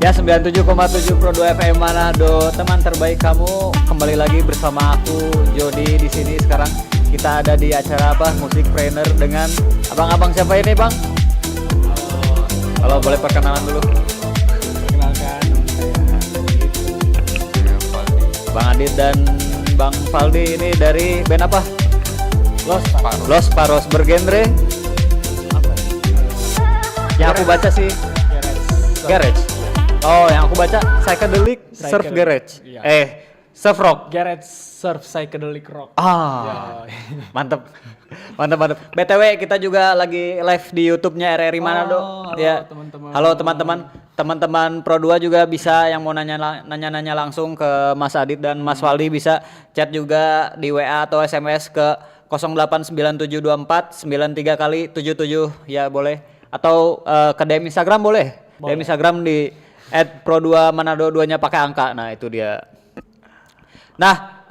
Ya 97,7 Pro 2 FM Manado, teman terbaik kamu. Kembali lagi bersama aku Jody di sini. Sekarang kita ada di acara apa? Musik Trainer dengan abang-abang siapa ini, Bang? Halo, boleh perkenalan dulu. Perkenalkan, nama saya Bang Adit dan Bang Faldi ini dari band apa? Los Paros bergenre apa? Yang aku baca sih Garage. Oh, yang aku baca psychedelic surf garage. Iya. Surf rock. Garage Surf Psychedelic Rock. Ah, mantep. BTW kita juga lagi live di YouTube-nya RRI Manado. Halo Ya. teman-teman. Halo teman-teman Pro 2 juga bisa yang mau nanya-nanya langsung ke Mas Adit dan Mas Waldi bisa chat juga di WA atau SMS ke 089724 93 kali 77 ya boleh, atau ke DM Instagram boleh. DM Instagram di @pro2manado 2-nya pakai angka. Nah, itu dia. Nah,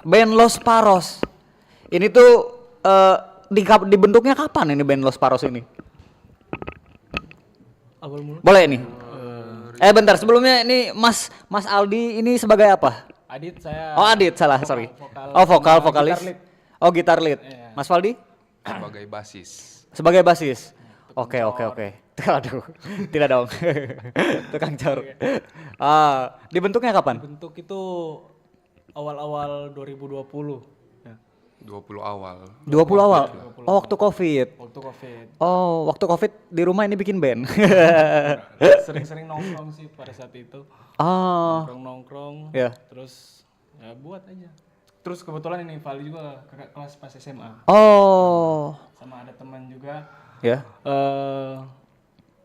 band Los Paros ini tuh dibentuknya kapan ini band Los Paros ini? Awal mula. Boleh nih. Bentar, sebelumnya ini Mas Aldi ini sebagai apa? Adit saya. Oh, Adit, salah, sorry. Vokalis. Gitar lead. Oh, gitar lead. Iya. Mas Waldi? Sebagai basis. Sebagai basis. Oke. Aduh, tidak dong. Tukang cor. Dibentuknya kapan? Bentuk itu awal-awal 2020. Ya. 20 awal. 20 awal. Oh, waktu Covid. Waktu Covid. Oh, waktu Covid di rumah ini bikin band. Sering-sering nongkrong sih pada saat itu. Oh, Nongkrong. ya. Terus ya buat aja. Terus kebetulan ini Vali juga kakak kelas pas SMA. Oh, Sama ada teman juga. ya.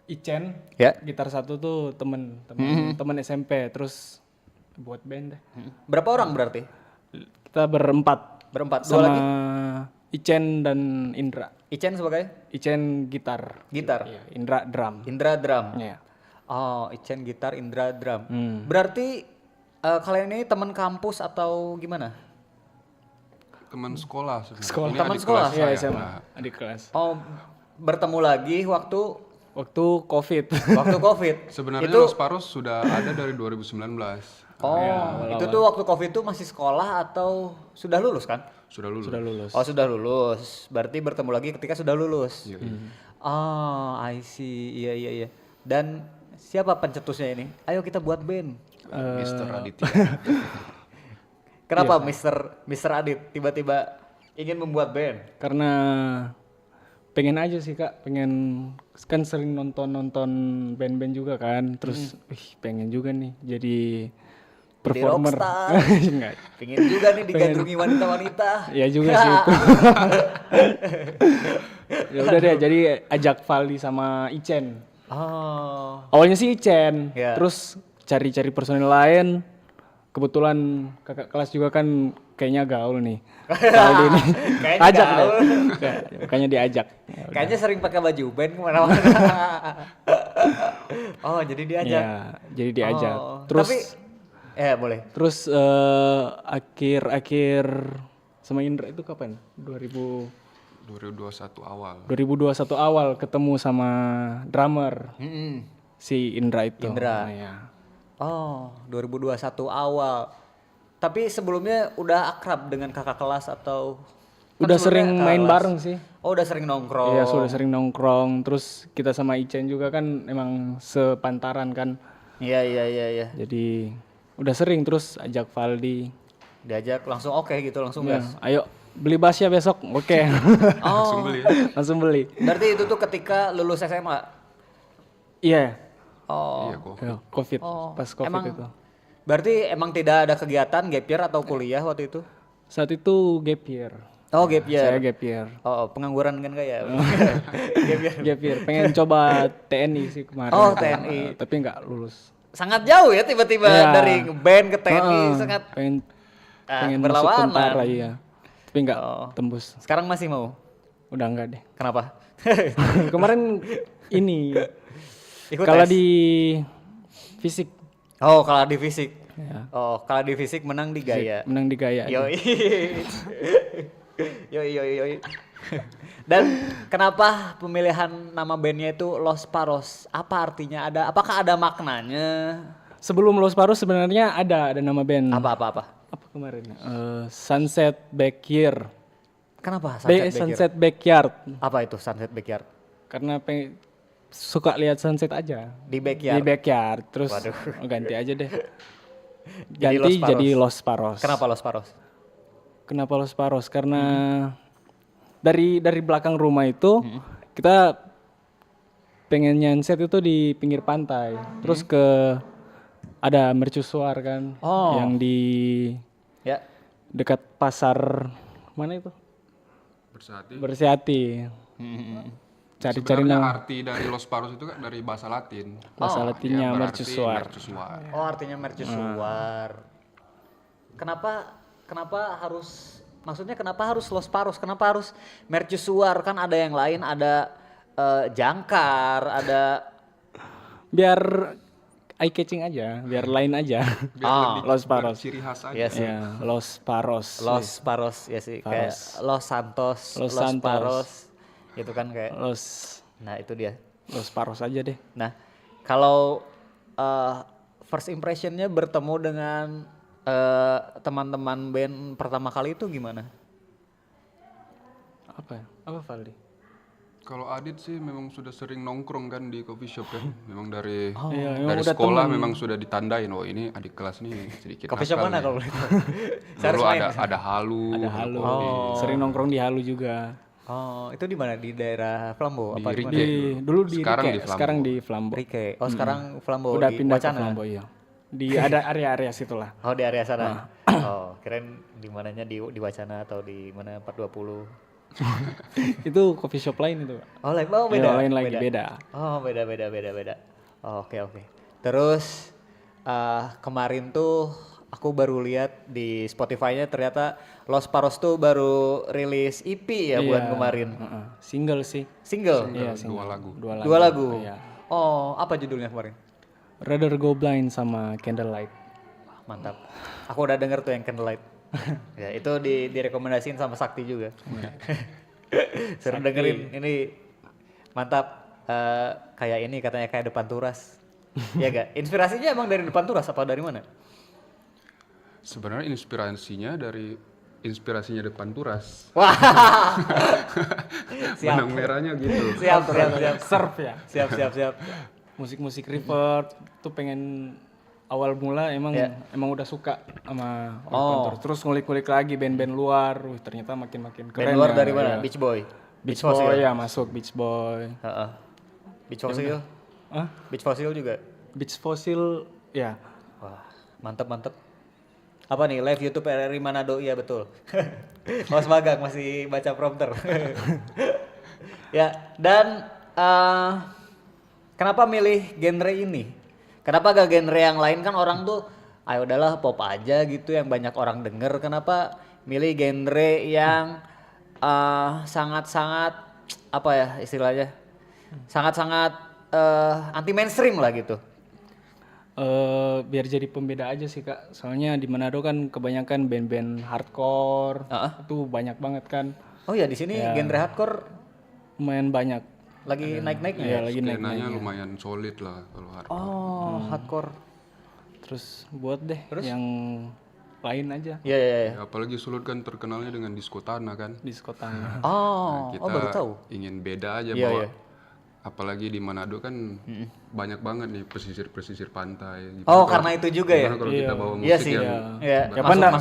Icen, Ya. gitar satu tuh temen SMP, terus buat band deh. Berapa orang berarti? Kita berempat Berempat. Dua sama lagi? Icen dan Indra. Icen sebagai Icen gitar, gitar. iya, Indra drum. Indra drum. Iya. Oh, Icen gitar, Indra drum. Hmm. Berarti kalian ini teman kampus atau gimana? Teman sekolah sebenarnya. Sekolah. Ini Teman adik sekolah? kelas Iya, saya. SMA, Nah, adik kelas. Oh, bertemu lagi waktu Waktu Covid. Covid. sebenarnya itu Los Paros sudah ada dari 2019. oh, Iya, itu tuh waktu Covid tuh masih sekolah atau sudah lulus kan? Sudah lulus. Sudah lulus. Oh, sudah lulus. Berarti bertemu lagi ketika sudah lulus. Iya. Oh, I see. Iya. Dan siapa pencetusnya ini? Ayo kita buat band. Mr. Aditya. Kenapa Mr. Adit tiba-tiba ingin membuat band? Karena pengen aja sih Kak, pengen kan sering nonton band-band juga kan, terus pengen juga nih jadi performer. rockstar. Enggak. Pengen juga nih digandrungi wanita-wanita. Ya juga sih itu. Ya udah deh, jadi ajak Valdi sama Icen. Oh, Awalnya sih Icen, Ya. terus cari-cari personil lain. Kebetulan kakak kelas juga kan kayaknya gaul nih. Valdi nih. Kayaknya Ajak gaul. deh. Ya, makanya diajak. kayaknya sering pakai baju band kemana-mana. Oh, jadi diajak. Ya, jadi diajak. Oh, Terus tapi boleh. Terus akhir sama Indra itu kapan? 2021 awal. 2021 awal ketemu sama drummer si Indra itu. Indra. Nah, ya. Oh, 2021 awal. Tapi sebelumnya udah akrab dengan kakak kelas atau kan Udah sebelumnya sering kakak main kelas? bareng sih. Oh, udah sering nongkrong. Iya, sudah sering nongkrong. Terus kita sama Icen juga kan emang sepantaran kan. Iya. Jadi udah sering, terus ajak Valdi. Diajak langsung oke gitu, langsung Ya, gas. ayo beli bass ya besok. Oke. Langsung beli. Langsung beli. Berarti itu tuh ketika lulus SMA. Iya. Oh. Iya kok. Ya, Covid. Oh, Pas Covid emang itu. Berarti emang tidak ada kegiatan gap year atau kuliah waktu itu? Saat itu gap year. Oh, gap year. Saya gap year. Oh, pengangguran kan kayak. Gap year. Gap year. Pengen coba TNI sih kemarin. Oh, TNI. Tapi nggak lulus. Sangat jauh ya tiba-tiba Iya. dari band ke TNI sangat pengen masuk berlawanan. tentara iya. Tapi nggak tembus. Sekarang masih mau? Udah nggak deh. Kenapa? Kemarin ini Ikut kalau tes? di fisik Oh, kalah di fisik. ya, Oh, kalah di fisik menang di gaya. menang di gaya. Yoi. Yoi. Dan kenapa pemilihan nama bandnya itu Los Paros? Apa artinya? Apakah ada maknanya? Sebelum Los Paros sebenarnya ada nama band. Apa? Apa kemarin? Sunset Backyard. Kenapa Sunset Backyard? Sunset Backyard. Apa itu Sunset Backyard? Karena suka lihat sunset aja. Di backyard? Di backyard. Terus Waduh. ganti aja deh. Jadi Los Paros. Jadi Los Paros. Kenapa Los Paros? Kenapa Los Paros? Karena dari belakang rumah itu kita pengen nyanset itu di pinggir pantai. Terus ada mercusuar kan Oh. yang di Ya. dekat pasar mana itu? Bersehati. Bersihati. Cari-cari Sebenarnya nama arti dari Los Paros itu kan dari bahasa Latin. bahasa Latinnya Yang berarti mercusuar. mercusuar. Oh, artinya mercusuar. Kenapa harus kenapa harus Los Paros? Kenapa harus mercusuar? Kan ada yang lain, ada jangkar, ada Biar eye catching aja, biar lain aja. Biar lebih Los Paros. ciri khas aja. Iya sih. Ya, Los Paros. Los Paros ya sih, kayak Los Santos, Los Los Santos. Paros. Itu kan kayak. Nah, itu dia. Los Paros aja deh. Nah, kalau first impressionnya bertemu dengan teman-teman band pertama kali itu gimana? Apa Valdi? Kalau Adit sih memang sudah sering nongkrong kan di coffee shop kan. Memang dari Iya, memang dari udah sekolah temen. memang sudah ditandain, oh ini adik kelas nih sedikit Coffee shop nakal mana nih. kalau boleh tahu? Saya harus Dulu main. ada halu. Ada Halu. Oh. Sering nongkrong di Halu juga. Oh, itu di mana? Di daerah Flambo Di apa di mana? Rike. Dulu di Sekarang Rike, di Flambo. sekarang di Flambo. Rike. Oh, sekarang Flambo Udah di pindah Wacana. ke Flambo iya. Di ada area-area situlah. Oh, di area sana. Oh, kirain di mananya di Wacana atau di mana 420. Itu coffee shop lain itu. Oh, beda. Lain lagi beda. Oh, beda. Oh, oke. Terus kemarin tuh aku baru lihat di Spotify-nya ternyata Los Paros tuh baru rilis EP ya bulan kemarin. Single sih. Single. Iya, Dua lagu. Dua lagu. Iya. Oh, apa judulnya kemarin? Rather Go Blind sama Candlelight. Wah, mantap. Aku udah denger tuh yang Candlelight. Ya, itu direkomendasiin sama Sakti juga. Suruh dengerin ini mantap. Kayak ini katanya kayak Depan Turas. Iya gak? Inspirasinya emang dari Depan Turas apa dari mana? Sebenarnya inspirasinya depan Turas. Wah. Siap. Benang merahnya gitu. Siap. Surf ya. Siap. Musik-musik River tuh pengen awal mula emang Ya. udah suka sama Oh. Depan Tour. Terus ngulik-ngulik lagi band-band luar. Ternyata makin keren. Band luar ya. dari mana? Iya. Beach Boy. Beach Boy ya masuk Beach Boy. Heeh. Beach Fossil. Hah? Beach Fossil juga. Beach Fossil ya. Wah, mantap. Apa nih, live YouTube RRI Manado? Iya betul. Mas Magang masih baca prompter. Ya, dan kenapa milih genre ini? Kenapa gak genre yang lain? Kan orang tuh, ayo udahlah pop aja gitu yang banyak orang denger. Kenapa milih genre yang sangat-sangat, apa ya istilahnya? Sangat-sangat anti mainstream lah gitu. Biar jadi pembeda aja sih Kak. Soalnya di Manado kan kebanyakan band-band hardcore. Itu banyak banget kan. Oh ya, di sini genre hardcore Lumayan banyak. lagi naik-naiknya Iya, ya? lagi naik. Skenanya lumayan solid lah kalau hardcore. Oh, hardcore. Terus buat deh yang lain aja Iya. Ya, apalagi Sulut kan terkenalnya dengan disko tanah kan. di sekotanya. Oh, Kita baru tahu. ingin beda aja Iya, bahwa iya. apalagi di Manado kan banyak banget nih pesisir-pesisir pantai. Gitu. Oh, karena itu juga ya? Gimana kalau kita bawa musik Iya sih. yang Iya.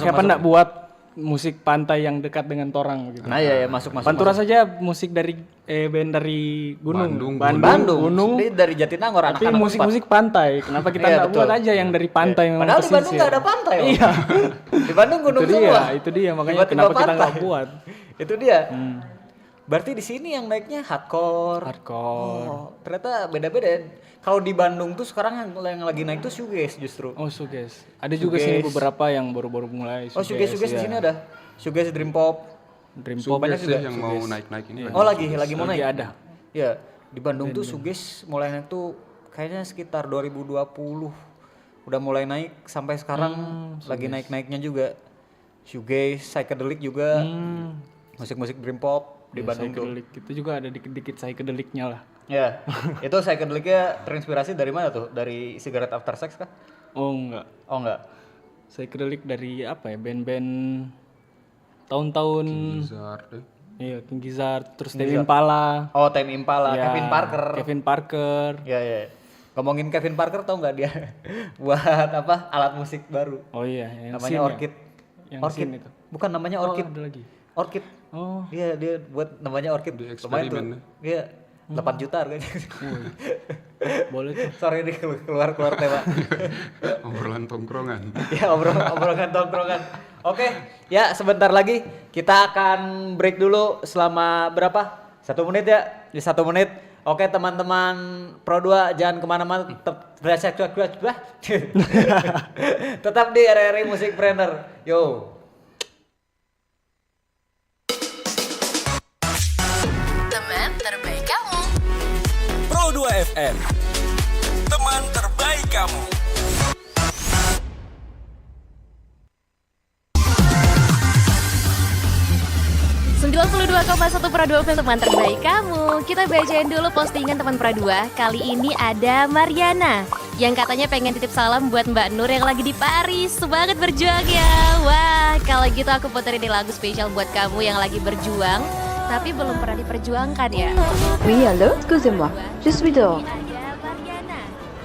Siapa ndak buat musik pantai yang dekat dengan torang gitu. Nah, iya masuk. Pantura saja musik dari band dari gunung. Bandung. Bandung. Dia dari Jatinangor Tapi anak-anak musik-musik pantai. Kenapa kita Iya, nggak betul. buat aja yang dari pantai memang Padahal di Bandung pesisir? nggak ada pantai loh. Iya. Di Bandung gunung itu semua. itu dia makanya Tiba-tiba kenapa kita nggak pantai. buat Itu dia. Berarti di sini yang naiknya hardcore. hardcore. Oh, ternyata beda-beda ya. Kalau di Bandung tuh sekarang yang lagi naik tuh shoegaze justru. Oh shoegaze. Ada juga sini beberapa yang baru-baru mulai. Oh, shoegaze di iya. sini ada. Shoegaze, dream pop. Dream pop Suges juga, sih yang mau naik-naik ini. Oh, lagi mau naik. Lagi ada. Ya, di Bandung tuh shoegaze mulai naik tuh kayaknya sekitar 2020. Udah mulai naik sampai sekarang lagi naik-naiknya juga. Shoegaze, psychedelic juga. Musik-musik dream pop. di Bandung tuh. Psychedelic itu juga ada dikit-dikit psychedelicnya lah. Ya, itu psychedelicnya terinspirasi dari mana tuh? Dari Cigarette After Sex kah? Oh enggak, Oh enggak. psychedelic dari apa ya, band-band tahun-tahun. Bizarre deh. Iya, King Gizzard, terus Tame Impala. Oh, Tame Impala, Ya, Kevin Parker. Kevin Parker. Ya, ya. Ngomongin Kevin Parker tau nggak dia buat apa? Alat musik baru. Oh iya, yang Namanya Sin ya? Orchid. Yang Orchid. Sin itu. Bukan namanya Oh, Orchid. ada lagi. Orchid. Oh, Iya, dia buat namanya Orchid. Di Lumayan tuh. eksperimen. Iya. 8 juta harganya. boleh tuh. Sorry nih keluar tema. Obrolan tongkrongan. Ya obrolan tongkrongan. Oke, ya sebentar lagi kita akan break dulu selama berapa? 1 menit ya? Di 1 menit. Oke teman-teman Pro 2 jangan kemana-mana, tetap di RRI Music Brainer. Yo. Teman terbaik kamu. Pro 2 FM, teman terbaik kamu. .1 Pro 2 FM teman terbaik kamu. Kita bacain dulu postingan teman Pro 2. Kali ini ada Mariana yang katanya pengen titip salam buat Mbak Nur yang lagi di Paris. Semangat berjuang ya. Wah, kalau gitu aku puterin di lagu spesial buat kamu yang lagi berjuang tapi belum pernah diperjuangkan ya. Oui, allô, excusez-moi, je suis dehors. Ada Mariana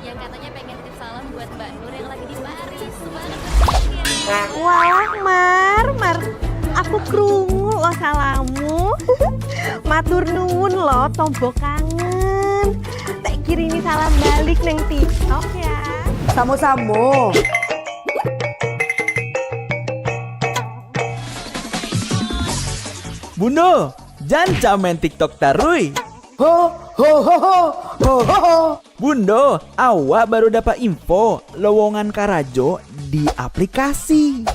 yang katanya pengen titip salam buat Mbak Nur yang lagi di Paris. Semangat berjuang ya. Wah, Mar, aku krungu lo salamu. Matur nuwun lo tombok kangen. Tak kirimi salam balik neng TikTok ya. Samo-samo. Bundo, jangan main TikTok tarui. Ho, ho, ho, ho, ho, ho, ho. Bundo, awak baru dapat info lowongan Karajo di aplikasi.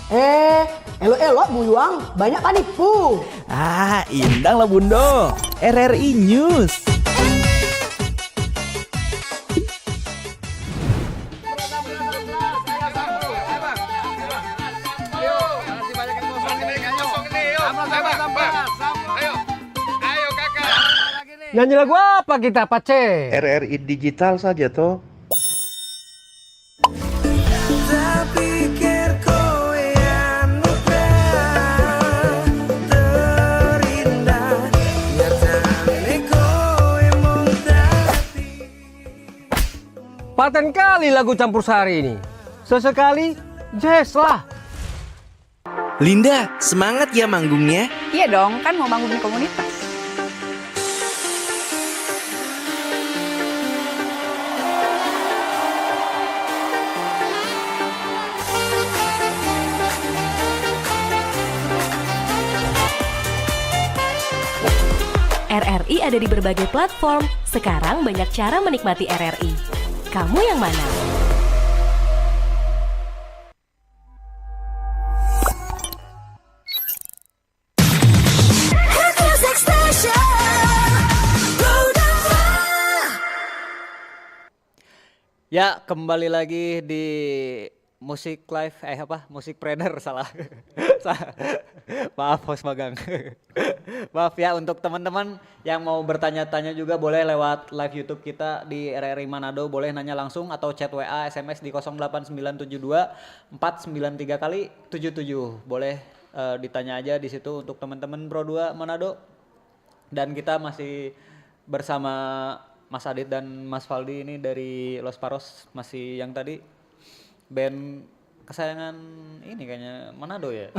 Elok-elok buyuang, banyak panipu. Ah, indang lah Bundo. RRI News. Nyanyi lagu apa kita, Pace? RRI digital saja toh. Paten kali lagu campur sari ini. Sesekali jazz lah. Linda, semangat ya manggungnya. Iya dong, kan mau manggung di komunitas. RRI ada di berbagai platform. Sekarang banyak cara menikmati RRI. Kamu yang mana? Ya, kembali lagi di Musik Live, Musik Trainer salah. Maaf host magang. Maaf ya untuk teman-teman yang mau bertanya-tanya juga boleh lewat live YouTube kita di RRI Manado, boleh nanya langsung atau chat WA SMS di 08972 493 kali 77. Boleh ditanya aja di situ untuk teman-teman Pro 2 Manado. Dan kita masih bersama Mas Adit dan Mas Faldi ini dari Los Paros, masih yang tadi band kesayangan ini kayaknya Manado ya.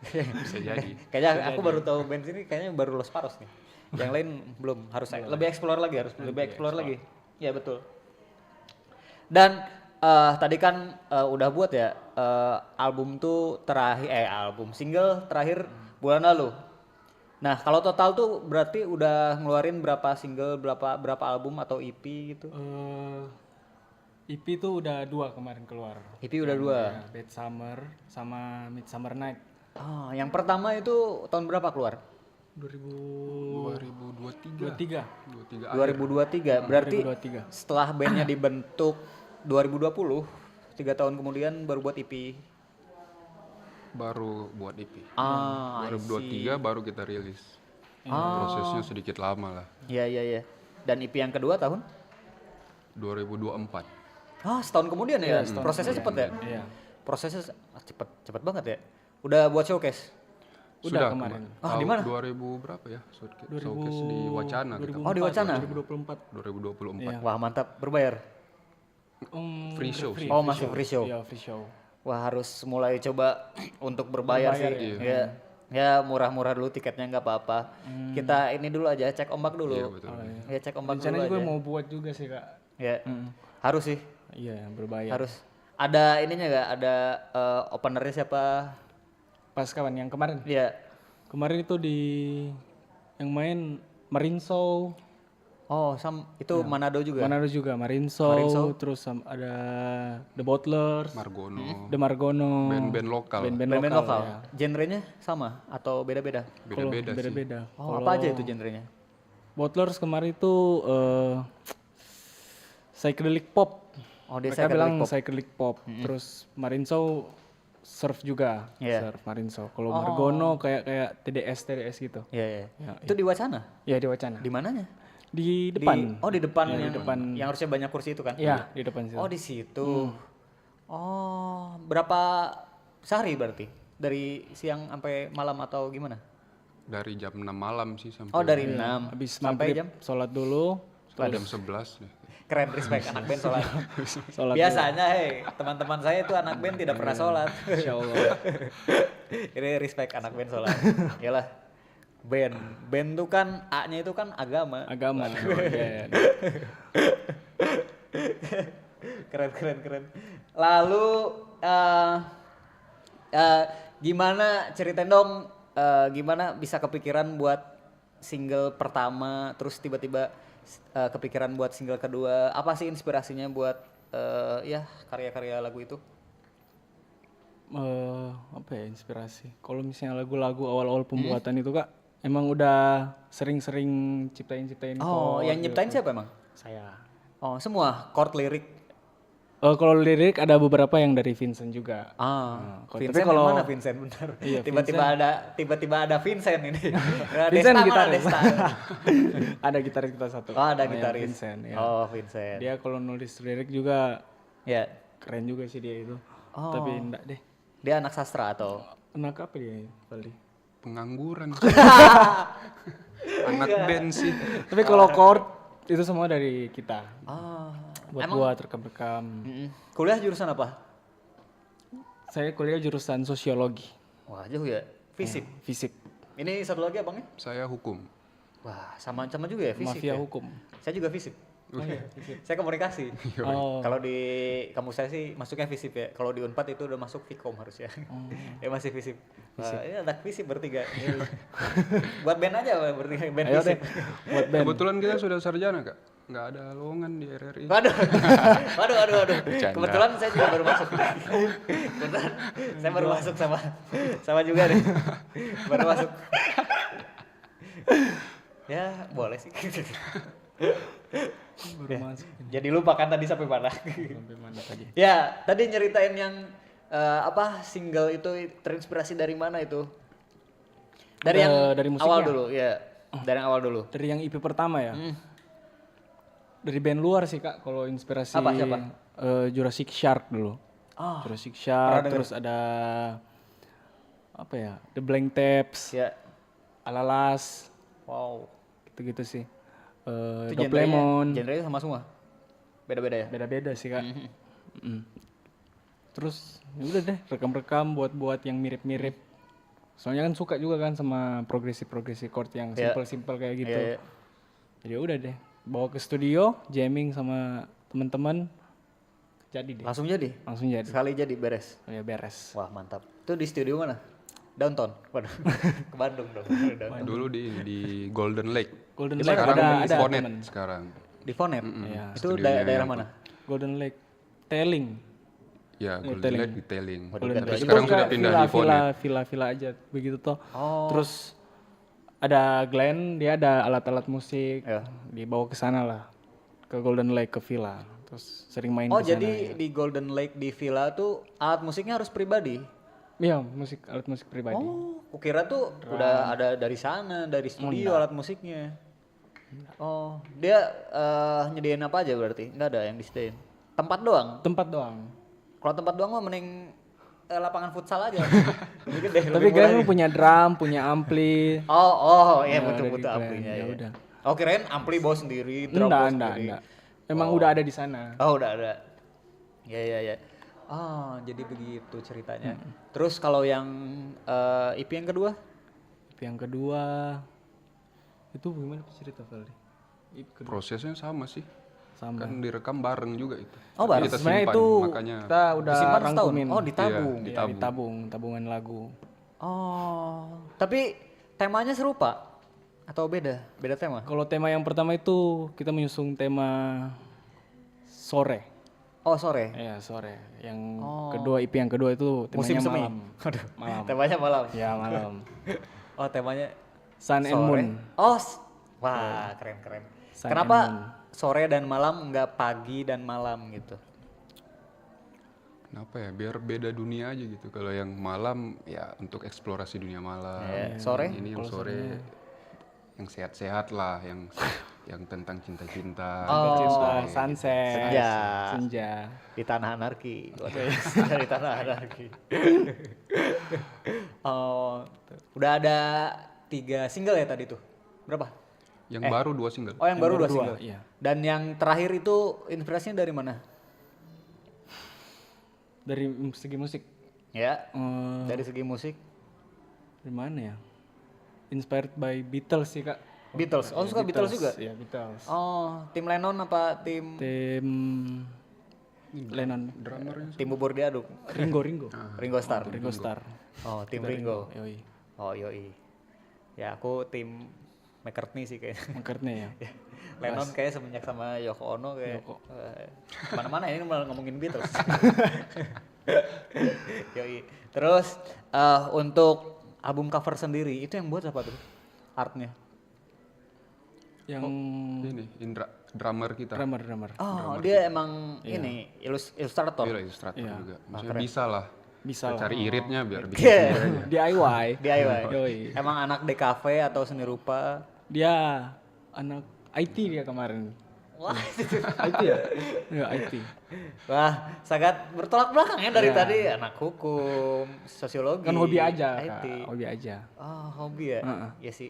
Bisa jadi. Kayaknya aku baru tahu band ini kayaknya baru Los Paros nih. Yang lain belum, harus lebih explore lagi, lebih explore lagi. Ya betul. Dan tadi kan udah buat ya album tuh terakhir album single terakhir bulan lalu. Nah, kalau total tuh berarti udah ngeluarin berapa single, berapa album atau EP gitu? EP tuh udah 2 kemarin keluar. EP udah 2. Bad Summer sama Midsummer Night. Oh, yang pertama itu tahun berapa keluar? 2023. 2023. Berarti 2023. setelah bandnya dibentuk 2020, 3 tahun kemudian baru buat EP. Baru buat EP. 2023 I see. baru kita rilis. Prosesnya sedikit lama lah. Iya. Dan EP yang kedua tahun? 2024. Setahun kemudian ya? Prosesnya cepet ya? Iya. Prosesnya cepet banget ya? Udah buat showcase? Udah Sudah kemarin. Di mana? 2000 berapa ya? Showcase di Wacana kita. Oh, di Wacana? 2024. 2024. Iya. Wah, mantap. Berbayar? Free show sih. Oh, masuk free show? Iya, free show. Wah, harus mulai coba untuk berbayar sih. ya. Ya, murah-murah dulu tiketnya nggak apa-apa. Kita ini dulu aja, cek ombak dulu. Iya, betul. Ya, cek ombak Rencana dulu juga aja. mau buat juga sih, Kak. Ya, harus sih. Iya, berbayar. Harus. Ada ininya nggak? Ada openernya siapa? Pas kawan yang kemarin. Iya. Kemarin itu yang main Marinso. Oh, itu Manado juga? Manado juga, Marinso. Terus ada The Bottlers, Margono. The Margono. Band-band lokal. Band-band Band lokal. lokal. Ya. Genrenya sama atau beda-beda? Beda-beda sih. Beda-beda. Oh, apa aja itu genrenya? Bottlers kemarin itu psychedelic pop. Oh, dia Mereka psychedelic bilang pop. psychedelic pop. Terus Marinso surf juga, Iya. surf Marinso. Kalau Margono kayak TDS gitu. Iya. Itu di Wacana? Ya di Wacana. Di mananya? Di depan. Di depan Ya, di yang depan. yang harusnya banyak kursi itu kan? Iya, di depan situ. Oh, di situ. Oh, berapa sehari berarti? Dari siang sampai malam atau gimana? Dari jam 6 malam sih sampai Oh, dari 6 Habis sampai maghrib, jam? sholat dulu. jam 11 deh. Keren, respect anak band sholat. Sholat Biasanya, teman-teman saya itu anak band tidak pernah sholat. Insya Allah. Ini respect anak band sholat. Yalah, band tuh kan A-nya itu kan agama. Agama. Iya. Keren. Lalu gimana ceritain dong, gimana bisa kepikiran buat single pertama, terus tiba-tiba kepikiran buat single kedua? Apa sih inspirasinya buat karya-karya lagu itu? Apa ya inspirasi? Kalau misalnya lagu-lagu awal-awal pembuatan itu Kak, emang udah sering-sering ciptain Oh, chord yang nyiptain gitu. siapa emang? Saya. Oh, semua chord lirik. Kalau lirik ada beberapa yang dari Vincent juga. Vincent tapi kalau- yang mana Vincent? Bentar. Iya, tiba-tiba ada Vincent ini. Vincent Desta mana gitaris. Desta? Ada gitaris kita satu. Oh, ada namanya gitaris. Vincent, ya. Oh, Vincent. Dia kalau nulis lirik juga Ya. keren juga sih dia itu. Oh. Tapi enggak deh. Dia anak sastra atau? Anak apa dia? Valdi? Pengangguran. Anak band sih. Tapi kalau chord itu semua dari kita. Emang? Buat rekam-rekam. Kuliah jurusan apa? Saya kuliah jurusan sosiologi, Wah, jauh ya. Fisik. fisik, Ini satu lagi abangnya? Saya hukum. Wah, sama juga ya fisik. mafia ya? hukum. Saya juga fisik. Saya komunikasi. Oh, Kalau di kampus saya sih masuknya fisip ya. Kalau di Unpad itu udah masuk Fikom harusnya. Ya masih fisip. Ini anak fisip bertiga. Buat band aja bertiga, band ayo fisip. deh buat band. Kebetulan kita sudah sarjana, Kak. Nggak ada lowongan di RRI. Waduh. Bercanda. Kebetulan saya juga baru masuk. Kebetulan saya baru masuk sama juga deh. Baru masuk. Ya, boleh sih. Baru masuk. Jadi lupakan tadi sampai mana? Sampai mana tadi? Ya, tadi nyeritain yang single itu terinspirasi dari mana itu? Dari yang dari musiknya? awal dulu, ya. Dari yang awal dulu. Dari yang EP pertama ya. Dari band luar sih Kak, kalau inspirasi. Apa, siapa? Jurassic Shark dulu. Jurassic Shark, terus ada apa ya? The Blank Tapes, Ya. Alalas, Wow. gitu-gitu sih. Itu Dop Lemon, genrenya sama semua. Beda-beda ya. beda-beda sih Kak. Terus ya udah deh rekam-rekam buat yang mirip-mirip. Soalnya kan suka juga kan sama progresif chord yang Ya. simple-simple kayak gitu. Iya, iya. Jadi ya udah deh bawa ke studio, jamming sama teman-teman, jadi deh. Langsung jadi. Langsung jadi. Sekali jadi beres. Ya beres. Wah, mantap. Itu di studio mana? Downtown. Waduh. Ke Bandung dong. Downtown. Dulu di Golden Lake. Golden Di Lake mana? ada di Fonet temen. sekarang. Di Fonet. Iya. Itu Studionya daerah yang mana? Golden Lake, Telling. Ya, Golden Telling. Lake detailing. Golden Tapi Lake. sekarang Itu sudah kayak pindah di Fonet. villa aja begitu toh. Oh. Terus ada Glenn, dia ada alat-alat musik, Ya. dibawa ke sana lah, ke Golden Lake, ke villa. Terus sering main Oh, ke sana. jadi di Golden Lake di villa tuh alat musiknya harus pribadi. Iya, alat musik pribadi. Oh, kukira tuh udah ada dari sana, dari studio alat musiknya. Oh, dia nyediain apa aja berarti? Enggak ada yang disediain. Tempat doang. Tempat doang. Kalau tempat doang mah mending lapangan futsal aja. Lebih gede, Tapi lebih murah kan ini. punya drum, punya ampli. Oh, iya Ya, butuh ada di amplinya plan, ya ya. udah. Oh, kirain ampli bawa sendiri, drum bawa sendiri. Enggak. Emang udah ada di sana. Oh, udah ada. Ya. Oh, jadi begitu ceritanya. Terus kalau yang EP yang kedua? EP yang kedua itu gimana cerita Valdi? EP kedua Prosesnya sama sih. sama. Kan direkam bareng juga itu. Oh, bareng. Kita Sebenarnya simpan, itu makanya kita udah Disimpan setahun? rangkumin. Oh, ditabung. Iya, Iya, ditabung, tabungan lagu. Oh, tapi temanya serupa atau beda? Beda tema? Kalau tema yang pertama itu kita menyusung tema sore. Oh, sore. Iya, sore. Yang kedua EP yang kedua itu temanya Musim semi. malam. Aduh, Malam. temanya malam. Ya, malam. Oh, temanya Sun and sore. Moon. Oh, wah, keren. Sun Kenapa and Moon. sore dan malam nggak pagi dan malam gitu? Kenapa ya? Biar beda dunia aja gitu. Kalau yang malam ya untuk eksplorasi dunia malam. Ya, sore? Ini yang sore yang sehat-sehat lah, yang tentang cinta-cinta. Oh, Cinta, sunset, senja. Di tanah anarki. Waduh, di tanah anarki. Oh, udah ada 3 single ya tadi tuh. Berapa? Yang baru 2 single. Oh, yang baru 2 baru single. iya. Dan yang terakhir itu inspirasinya dari mana? Dari segi musik. Ya, Eh, dari segi musik. dari mana ya? Inspired by Beatles sih, Kak. Beatles. Oh, suka Beatles juga? Iya, Beatles. Oh, tim Lennon apa tim Tim Lennon, tim bubur diaduk? Ringo. Ringo Starr. Ringo Starr. Oh, tim Ringo. Yoi. Oh, yoi. Ya, aku tim McCartney sih kayaknya. McCartney ya. Lennon kayak semenjak sama Yoko Ono kayak mana-mana ini malah ngomongin Beatles. Yoi. Terus untuk album cover sendiri itu yang buat apa tuh? Artnya? Yang Ini Indra, drummer kita. drummer. Oh, dia emang ini ilustrator. Iya, ilustrator Iya. juga. Maksudnya bisa lah. Bisa lah. Cari iritnya biar bikin Yeah. sendiri aja. DIY. DIY. Yoi. Emang anak DKV atau seni rupa? Dia anak IT dia kemarin. Wah, IT ya? Iya, IT. wah, sangat bertolak belakang ya dari tadi anak hukum, sosiologi. Kan hobi aja, IT. Kak. Hobi aja. Oh, hobi ya? Heeh. Ya sih.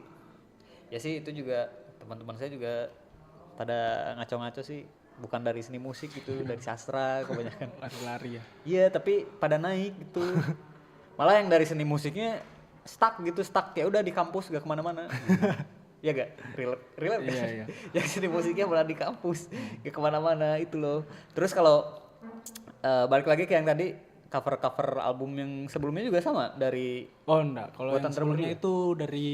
Ya sih itu juga teman-teman saya juga pada ngaco-ngaco sih, bukan dari seni musik gitu, dari sastra kebanyakan. Lari-lari ya. Iya, tapi pada naik gitu. Malah yang dari seni musiknya stuck ya udah di kampus gak kemana-mana. Iya gak? Relate gak? Iya. Yang seni musiknya malah di kampus gak kemana-mana itu loh. Terus kalau balik lagi ke yang tadi cover album yang sebelumnya juga sama dari Oh enggak, kalau Buatan yang sebelumnya terbaru itu dari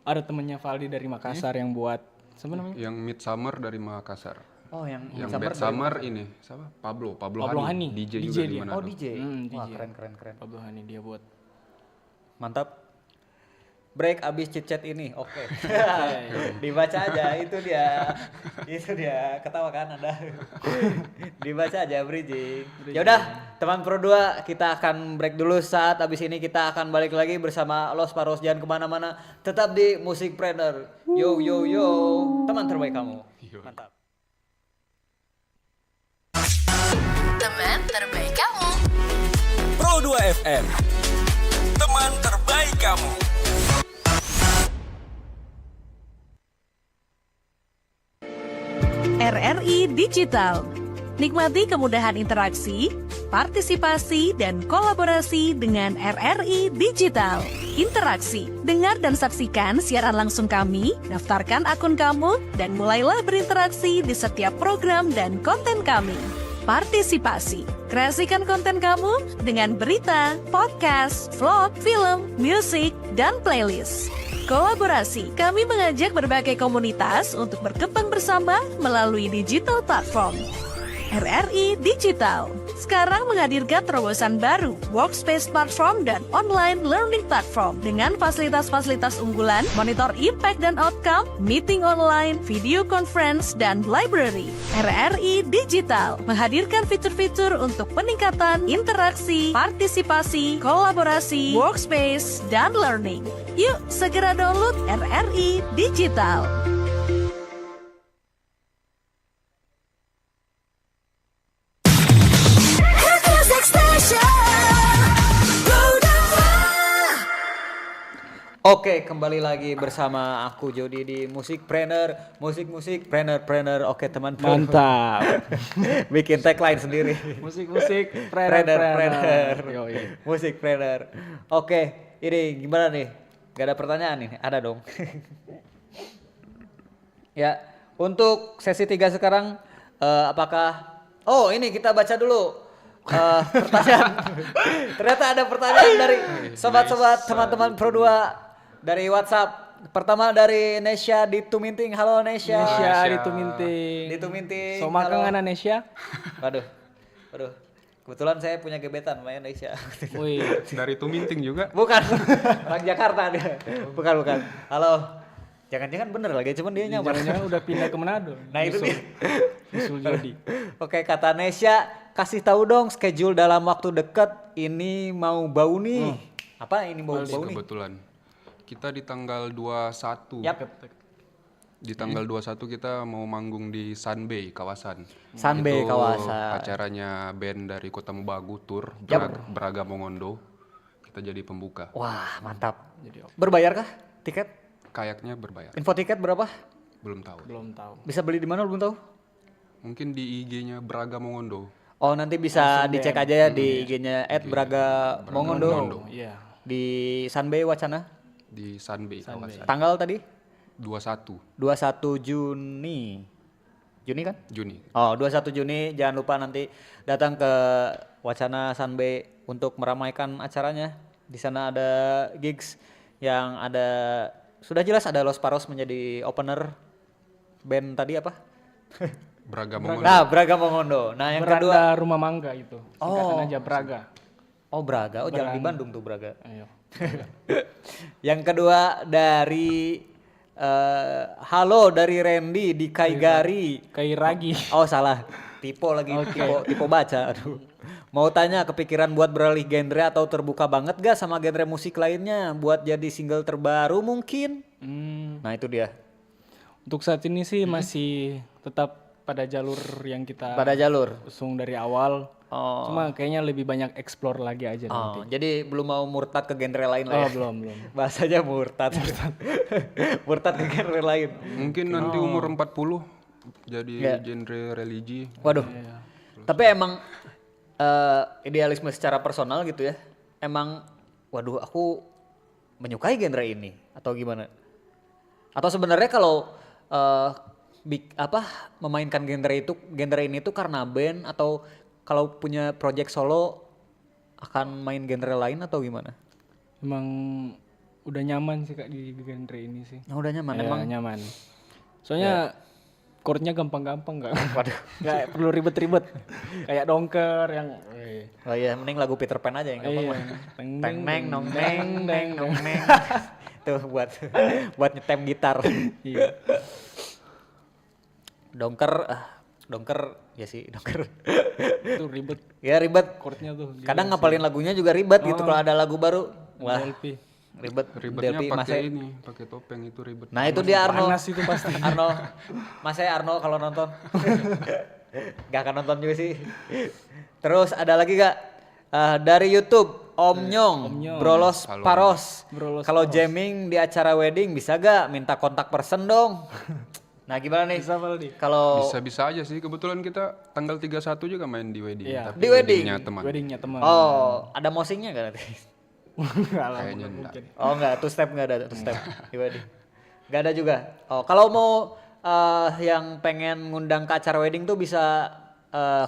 ada temennya Valdi dari Makassar yang buat siapa namanya? Yang Midsummer dari Makassar. Oh yang Yang Summer Bad Summer ini siapa? Pablo Hani. DJ DJ juga di dia. Manado. Oh DJ. Wah DJ. keren. Pablo Hani dia buat. Mantap. Break abis chit-chat ini, oke. Dibaca aja, itu dia. Ketawa kan Anda? Dibaca aja bridging. Ya udah, teman Pro 2, kita akan break dulu. Saat abis ini kita akan balik lagi bersama Los Paros. Jangan kemana-mana, tetap di Musikpreneur. Yo, teman terbaik kamu. Mantap. Teman terbaik kamu. Pro 2 FM, teman terbaik kamu. RRI Digital. Nikmati kemudahan interaksi, partisipasi, dan kolaborasi dengan RRI Digital. Interaksi, dengar dan saksikan siaran langsung kami, daftarkan akun kamu, dan mulailah berinteraksi di setiap program dan konten kami. Partisipasi, kreasikan konten kamu dengan berita, podcast, vlog, film, musik, dan playlist. Kolaborasi, kami mengajak berbagai komunitas untuk berkembang bersama melalui digital platform. RRI Digital. Sekarang menghadirkan terobosan baru, Workspace Platform dan Online Learning Platform dengan fasilitas-fasilitas unggulan, monitor impact dan outcome, meeting online, video conference, dan library. RRI Digital menghadirkan fitur-fitur untuk peningkatan interaksi, partisipasi, kolaborasi, workspace, dan learning. Yuk segera download RRI Digital. Oke, kembali lagi bersama aku Jody di Musikpreneur. Musikpreneur. Oke, teman. Mantap. Bikin tagline sendiri. Musik Preneur. Yoi. Musikpreneur. Oke, ini gimana nih? Gak ada pertanyaan nih? Ada dong. Ya, untuk sesi 3 sekarang apakah ini kita baca dulu pertanyaan. Ternyata ada pertanyaan dari sobat-sobat teman-teman Pro 2 dari WhatsApp. Pertama dari Nesya di Tuminting. Halo Nesya. Nesya di Tuminting. Di Tuminting. So makan ngana Nesya? Waduh. Kebetulan saya punya gebetan namanya Nesya. Wih. Dari Tuminting juga. Bukan. Orang Jakarta dia. Bukan. Halo. Jangan-jangan bener lagi, cuman dia nyamar. Jangan-jangan udah pindah ke Manado. Nah itu dia. Nyusul Jody. Oke, kata Nesya, kasih tahu dong schedule dalam waktu dekat. Ini mau bau nih. Apa ini bau nih? Kebetulan. Kita di tanggal 21. Yap. Di tanggal 21 kita mau manggung di Sunbay kawasan. Sunbay Itu kawasan. acaranya band dari Kota Mubagu Tour Braga Mongondo. Kita jadi pembuka. Wah, mantap. Berbayar kah tiket? Kayaknya berbayar. Info tiket berapa? Belum tahu. Bisa beli di mana belum tahu? Mungkin di IG-nya Braga Mongondo. Oh, nanti bisa dicek aja ya di IG-nya @braga_mongondo. Iya. Di Sunbay Wacana. Di Sunbay kawasan. Tanggal tadi? 21 Juni. Juni kan? Juni. Oh, 21 Juni jangan lupa nanti datang ke Wacana Sunbay untuk meramaikan acaranya. Di sana ada gigs yang ada sudah jelas ada Los Paros menjadi opener. Band tadi apa? Braga Mongondo. Nah, Braga Mongondo. Nah, yang kedua Beranda Rumah Mangga itu. Singkatan aja Braga. Oh, Braga. Oh, jangan di Bandung tuh Braga. Ayo. Yang kedua dari halo dari Randy di Kaigari. Kairagi. Oh salah, tipe lagi, tipe baca. Aduh. Mau tanya kepikiran buat beralih genre atau terbuka banget gak sama genre musik lainnya buat jadi single terbaru mungkin? Nah itu dia. Untuk saat ini sih masih tetap pada jalur yang kita Pada jalur. usung dari awal. Oh. Cuma kayaknya lebih banyak explore lagi aja nanti. Jadi belum mau murtad ke genre lain lah ya? Belum. Bahasanya murtad. Murtad ke genre lain. Mungkin nanti umur 40 jadi genre religi. Waduh. Tapi emang idealisme secara personal gitu ya. Emang waduh aku menyukai genre ini atau gimana? Atau sebenarnya kalau memainkan genre ini tuh karena band atau kalau punya project solo akan main genre lain atau gimana? Emang udah nyaman sih Kak di genre ini sih. Udah nyaman Ya, emang. nyaman. Soalnya chordnya gampang-gampang Kak. Waduh. Nggak perlu ribet-ribet. Kayak dongker yang Oh iya, mending lagu Peter Pan aja yang gampang. Teng neng nong neng. Tuh buat nyetem gitar. Iya. Dongker ya sih, dongker. Itu ribet Ya ribet. chordnya tuh. Kadang ngapalin lagunya juga ribet gitu kalau ada lagu baru. Wah, LP. ribet. Ribetnya Delphi, pakai topeng itu ribet. Nah itu dia Arno. Panas itu pasti. Arno kalau nonton. Gak akan nonton juga sih. Terus ada lagi gak? Dari YouTube Om Nyong, Brolos Halo. Paros. Brolos Kalau Paros. jamming di acara wedding bisa gak minta kontak person dong? Nah gimana nih? Bisa Valdi. Kalau Bisa-bisa aja sih. Kebetulan kita tanggal 31 juga main di wedding. Iya. Tapi Di wedding? weddingnya teman. Weddingnya teman. ada mosingnya gak nanti? Enggak lah. Kayaknya enggak. Oh enggak, two step enggak ada, two step di wedding. Enggak ada juga. Oh, kalau mau yang pengen ngundang ke acara wedding tuh bisa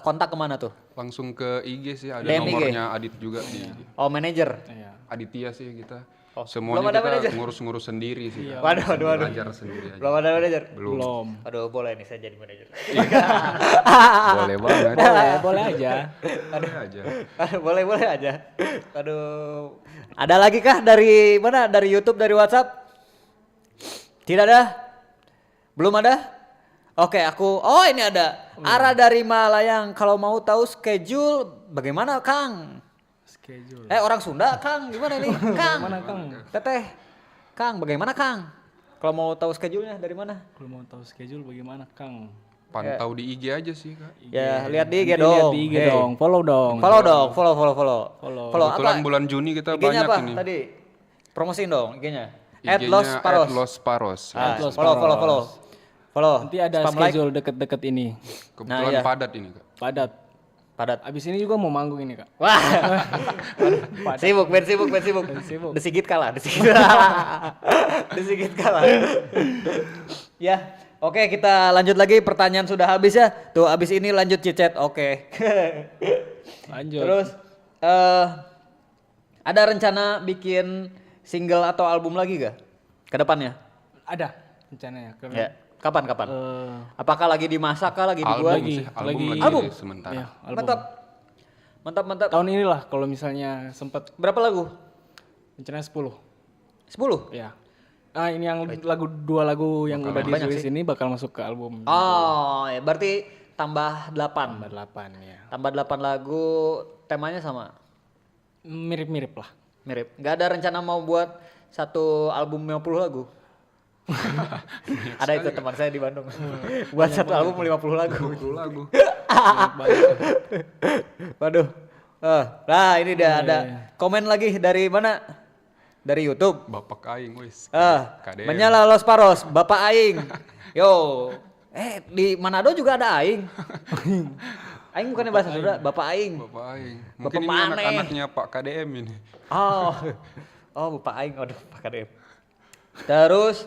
kontak kemana tuh? Langsung ke IG sih, ada DM IG. nomornya Adit juga di IG. Oh, manajer. Iya. Aditya sih kita. Semuanya belum ada kita manajer. ngurus-ngurus sendiri sih. Kak. Waduh. Belajar sendiri aja. Belum ada manajer. Belum. Aduh, boleh nih saya jadi manajer. Boleh banget. Boleh aja. Boleh aja. Aduh, boleh aja. Aduh. Ada lagi kah dari mana? Dari YouTube, dari WhatsApp? Tidak ada? Belum ada? Oke, ini ada. Ara dari Malayang, kalau mau tahu schedule bagaimana, Kang? Schedule. Orang Sunda, Kang, gimana nih? Kang. Mana Kang? Teteh. Kang, bagaimana, Kang? Kalau mau tahu schedule-nya dari mana? Kalau mau tahu schedule bagaimana Kang? Pantau di IG aja sih, Kak. Ya, lihat di IG Nanti dong. lihat di IG Hey. dong. Follow dong. Follow dong, follow. Follow Kebetulan apa? bulan Juni kita IG-nya banyak apa ini. tadi? Promosiin dong IG-nya. IG-nya @losparos. @losparos. Los Follow. Follow. Nanti ada Spam like. schedule deket-deket ini. Kebetulan iya. padat ini, Kak. Padat. Abis ini juga mau manggung ini Kak. Wah. sibuk. Desigit kalah. Desigit kalah. Ya, oke kita lanjut lagi. Pertanyaan sudah habis ya. Tuh habis ini lanjut cicet. Oke. Lanjut. Terus ada rencana bikin single atau album lagi gak? Ke depannya? Ada rencananya. Ya. Kapan? Apakah lagi dimasak kah? Lagi Album dibuat? sih, album lagi Album? sementara. Ya, album. Mantap. Tahun inilah kalau misalnya sempat Berapa lagu? rencananya 10. 10? Ya. Nah, ini yang dua lagu yang udah banyak dirilis sih. ini bakal masuk ke album. Oh, ya berarti tambah 8. Tambah 8 ya. Tambah 8 lagu, temanya sama? Mirip-mirip lah. Mirip. Nggak ada rencana mau buat satu album 50 lagu? Ada itu teman saya di Bandung. Buat satu album 50 lagu. 20 lagu. Waduh. Nah, ini dia ada komen lagi dari mana? Dari YouTube. Bapak Aing wis. KDM. Menyala Los Paros, Bapak Aing. Yo. Di Manado juga ada Aing. Aing bukannya bahasa Sunda, Bapak Aing. Bapak Aing. Bapak Mungkin ini Mane. anak-anaknya Pak KDM ini. Oh, Bapak Aing. Aduh, Pak KDM. Terus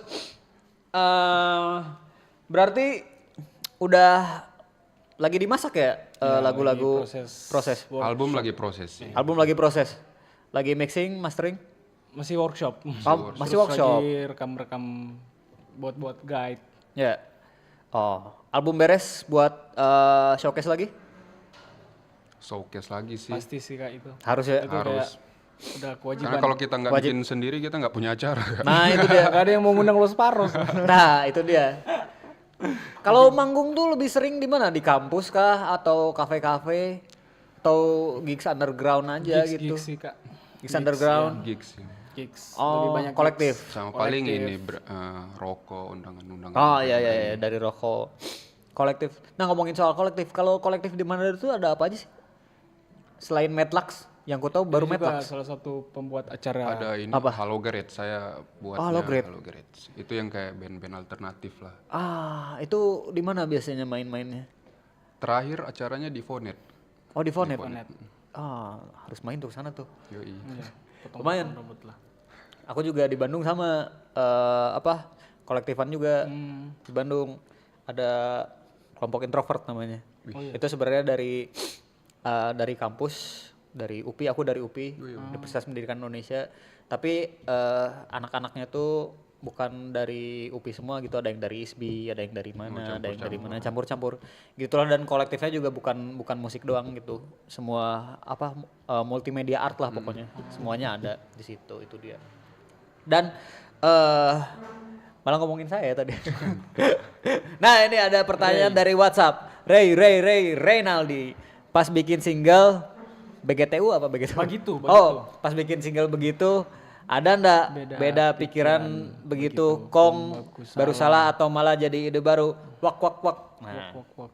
berarti udah lagi dimasak ya, lagu-lagu proses. Album lagi proses sih. Album lagi proses. Lagi mixing, mastering? Masih workshop. Masih Terus workshop. lagi rekam-rekam buat guide. Ya. Oh, album beres buat showcase lagi? Showcase lagi sih. Pasti sih Kak itu. Harus ya. Itu Harus. kayak udah kewajiban. Karena kalau kita nggak bikin sendiri kita nggak punya acara. Kak. Nah, itu dia. Gak ada yang mau ngundang Los Paros. Nah, itu dia. Kalau manggung tuh lebih sering di mana? Di kampus kah atau kafe-kafe atau gigs underground aja gitu? Gigs sih Kak. Gigs underground. Gigs sih. Gigs. Oh, Lebih banyak kolektif. Sama paling ini rokok, undangan-undangan. Oh iya dari rokok. Kolektif. Nah, ngomongin soal kolektif, kalau kolektif di mana itu ada apa aja sih? Selain Medlux, yang ku tahu baru Ini juga Medlux. salah satu pembuat acara. Ada ini Apa? Halo Garage, saya buatnya Halo Garage. Halo Garage. Itu yang kayak band-band alternatif lah. Itu di mana biasanya main-mainnya? Terakhir acaranya di Fonet. Oh, di Fonet. Fonet. Harus main tuh sana tuh. Yoi. Lumayan. Aku juga di Bandung sama kolektifan juga di Bandung ada kelompok introvert namanya. Itu sebenarnya dari kampus, dari UPI, aku dari UPI, Universitas Pendidikan Indonesia. Tapi anak-anaknya tuh bukan dari UPI semua gitu, ada yang dari ISBI, ada yang dari mana, ada yang dari mana, campur-campur. Gitulah, dan kolektifnya juga bukan musik doang gitu. Semua multimedia art lah pokoknya. Semuanya ada di situ, itu dia. Dan malah ngomongin saya tadi. Nah, ini ada pertanyaan dari WhatsApp. Reynaldi. Pas bikin single BGTU apa begitu? Begitu. Oh, pas bikin single begitu ada ndak beda pikiran begitu kong baru salah atau malah jadi ide baru wak. Nah. Wak.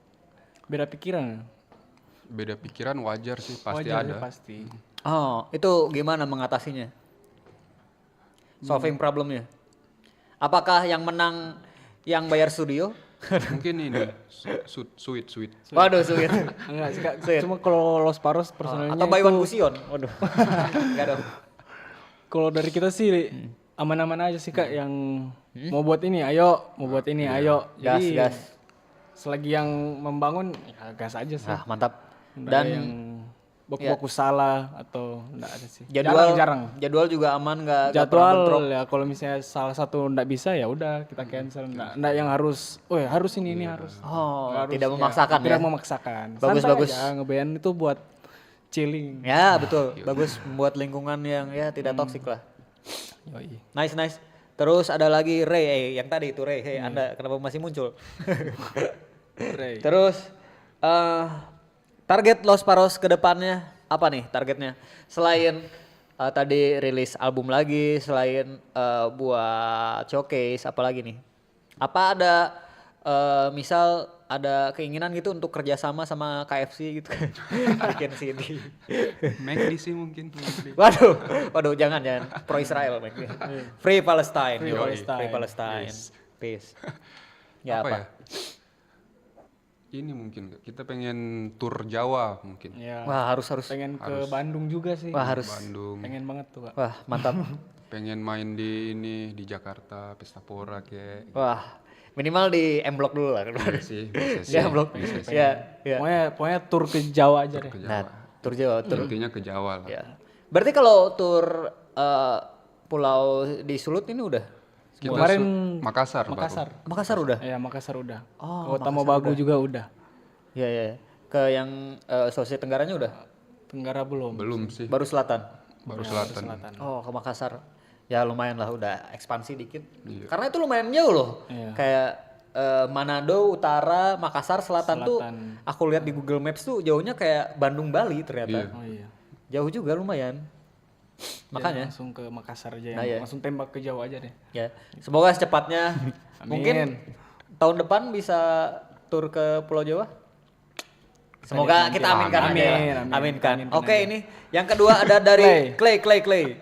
Beda pikiran. Beda pikiran wajar sih, pasti Wajar ada. sih, pasti. Oh, itu gimana mengatasinya? Solving problemnya. Apakah yang menang yang bayar studio? Mungkin ini sweet. Waduh, sulit. Enggak sih Kak. Sweet. Cuma kalau Los Paros personalnya Atau Baywan Gusion. Waduh. Enggak dong. Kalau dari kita sih aman-aman aja sih Kak, yang mau buat ini ayo, mau buat ini ayo. Jadi Gas. selagi yang membangun ya gas aja sih. Nah, mantap. Nggak Dan ada yang baku-baku salah atau enggak ada sih. Jarang. Jadwal juga aman, nggak pernah bentrok. Jadwal ya kalau misalnya salah satu enggak bisa ya udah kita cancel. Enggak yang harus, harus ini harus. Oh, Nggak harus, tidak memaksakan Tidak ya. memaksakan. Bagus, Santai bagus. aja, nge-band itu buat chilling. Ya betul, bagus membuat lingkungan yang ya tidak toksik lah. Yoi. Nice. Terus ada lagi Ray, yang tadi itu Ray. Hey, Anda kenapa masih muncul? Ray. Terus target Los Paros ke depannya apa nih targetnya? Selain tadi rilis album lagi, selain buat showcase, apa lagi nih? Apa ada misal ada keinginan gitu untuk kerjasama sama KFC gitu kan? Bikin CD. McD sih mungkin. Waduh jangan pro Israel McD. Free Palestine. Free Palestine. Peace. Ya Apa apa? ya? Ini mungkin kita pengen tur Jawa mungkin. Ya. Wah harus. Pengen ke Bandung juga sih. Wah harus. Bandung. Pengen banget tuh, Pak. Wah mantap. Pengen main di Jakarta, Pesta Pora kayak. Wah minimal di M Block dulu lah. Bisa sih. Ya M Block. Ya. Pokoknya tur ke Jawa aja deh. Ke Nah, Jawa. tur Jawa. Intinya ke Jawa lah. Ya. Berarti kalau tur pulau di Sulut ini udah? Kita Kemarin Makassar. Makassar udah? Ya Makassar udah. Oh, Kota Mobagu juga udah. Ya. Ke yang Sulawesi Tenggaranya udah? Tenggara belum. Belum sih. Baru Selatan? Baru Selatan. Oh ke Makassar. Ya lumayan lah udah ekspansi dikit. Iya. Karena itu lumayan jauh loh. Iya. Kayak Manado, Utara, Makassar, Selatan tuh aku lihat di Google Maps tuh jauhnya kayak Bandung, Bali ternyata. Iya. Oh iya. Jauh juga lumayan. Makanya langsung ke Makassar aja ya. Nah, iya. Langsung tembak ke Jawa aja deh. ya semoga secepatnya mungkin tahun depan bisa tur ke Pulau Jawa. Semoga kita aminkan aja. Aminkan. Oke, ini yang kedua ada dari Clay.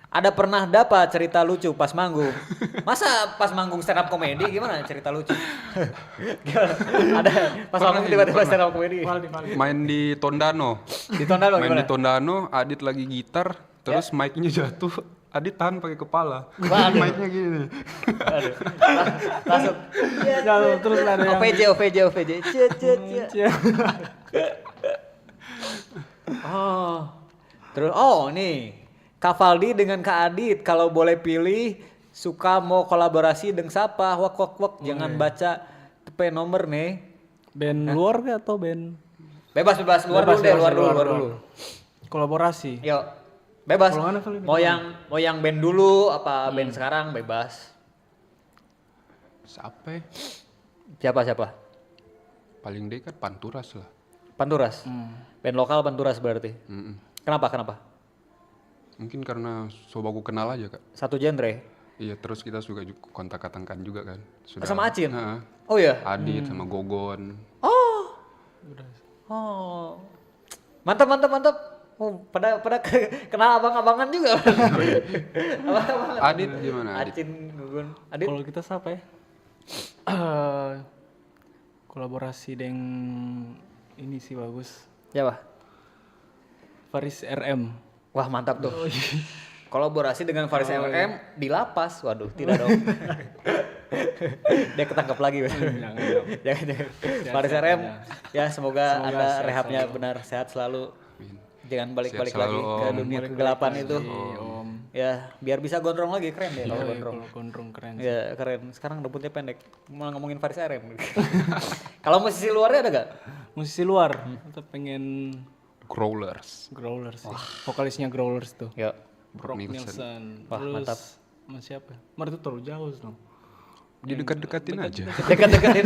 Ada pernah dapat cerita lucu pas manggung? Masa pas manggung stand up comedy gimana cerita lucu? Gimana? Ada pas manggung tiba-tiba stand up comedy. Main di Tondano. Di Tondano Main gimana? di Tondano, Adit lagi gitar, terus mic-nya jatuh. Adit tahan pakai kepala. Waduh. Mic-nya gini. Aduh. Langsung. Jauh terus ada yang OVJ. Cet. Terus nih. Kak Valdi dengan Kak Adit kalau boleh pilih suka mau kolaborasi dengan siapa? Wak jangan baca tepe nomor nih. band luar gak atau band Bebas luar dulu. Kolaborasi. Yuk. Bebas. Kalau kali Mau yang band dulu apa band sekarang bebas. Siapa ya? Siapa? Paling dekat Panturas lah. Panturas. Band lokal Panturas berarti. Kenapa? Mungkin karena sobaku kenal aja kak. Satu genre. Iya terus kita suka kontak-katangan juga kan. Sudah. Sama Acin? Heeh. Oh iya? Adit sama Gogon. Oh. Mantap. Oh, pada kenal abang-abangan juga. Abang-abangan. Adit gimana Adit? Acin, Gugun. Adit. Kalau kita siapa ya? Kolaborasi dengan ini sih bagus. Siapa? Faris RM. Wah, mantap tuh. Kolaborasi dengan Faris RM di lapas. Waduh, tidak dong. Dia ketangkap lagi. Jangan. Faris RM ya semoga Anda rehabnya benar sehat selalu. Jangan balik-balik lagi ke dunia kegelapan itu. Ya, biar bisa gondrong lagi, keren deh kalau gondrong. Gondrong keren. Ya, keren. Sekarang rambutnya pendek. Malah ngomongin Faris RM. Kalau musisi luarnya ada gak? Musisi luar, kita pengen Growlers. sih. Vokalisnya Growlers tuh. Ya. Brock Nielsen. Wah, Terus mantap. sama siapa? Mar itu terlalu jauh dong. Didekat-dekatin aja. Dekat-deketin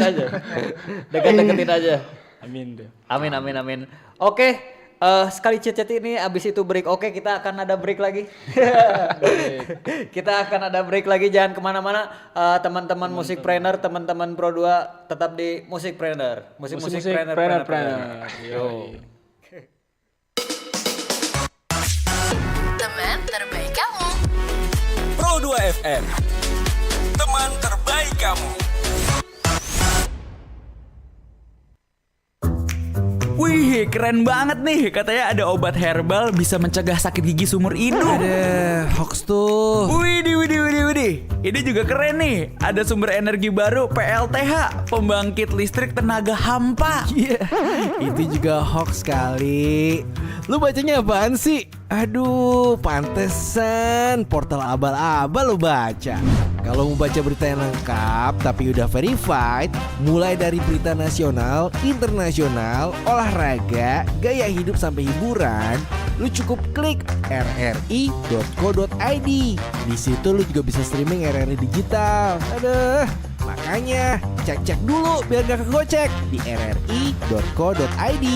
aja. Amin deh. Amin. Oke, sekali chat ini abis itu break. Oke, kita akan ada break lagi. Kita akan ada break lagi. Jangan kemana-mana. Teman-teman musikpreneur, teman-teman Pro 2 tetap di Musikpreneur. Musikpreneur. Yo. Teman terbaik kamu. Pro 2 FM, teman terbaik kamu. Wih, keren banget nih. Katanya ada obat herbal bisa mencegah sakit gigi seumur hidup. Ada hoax tuh. Widih. Ini juga keren nih. Ada sumber energi baru PLTH, pembangkit listrik tenaga hampa. Itu juga hoax kali. Lu bacanya apaan sih? Aduh, pantesan portal abal-abal lu baca. Kalau mau baca berita yang lengkap tapi udah verified, mulai dari berita nasional, internasional, olahraga, gaya hidup sampai hiburan, lu cukup klik rri.co.id. Di situ lu juga bisa streaming RRI digital. Aduh, makanya cek-cek dulu biar gak kegocek di rri.co.id.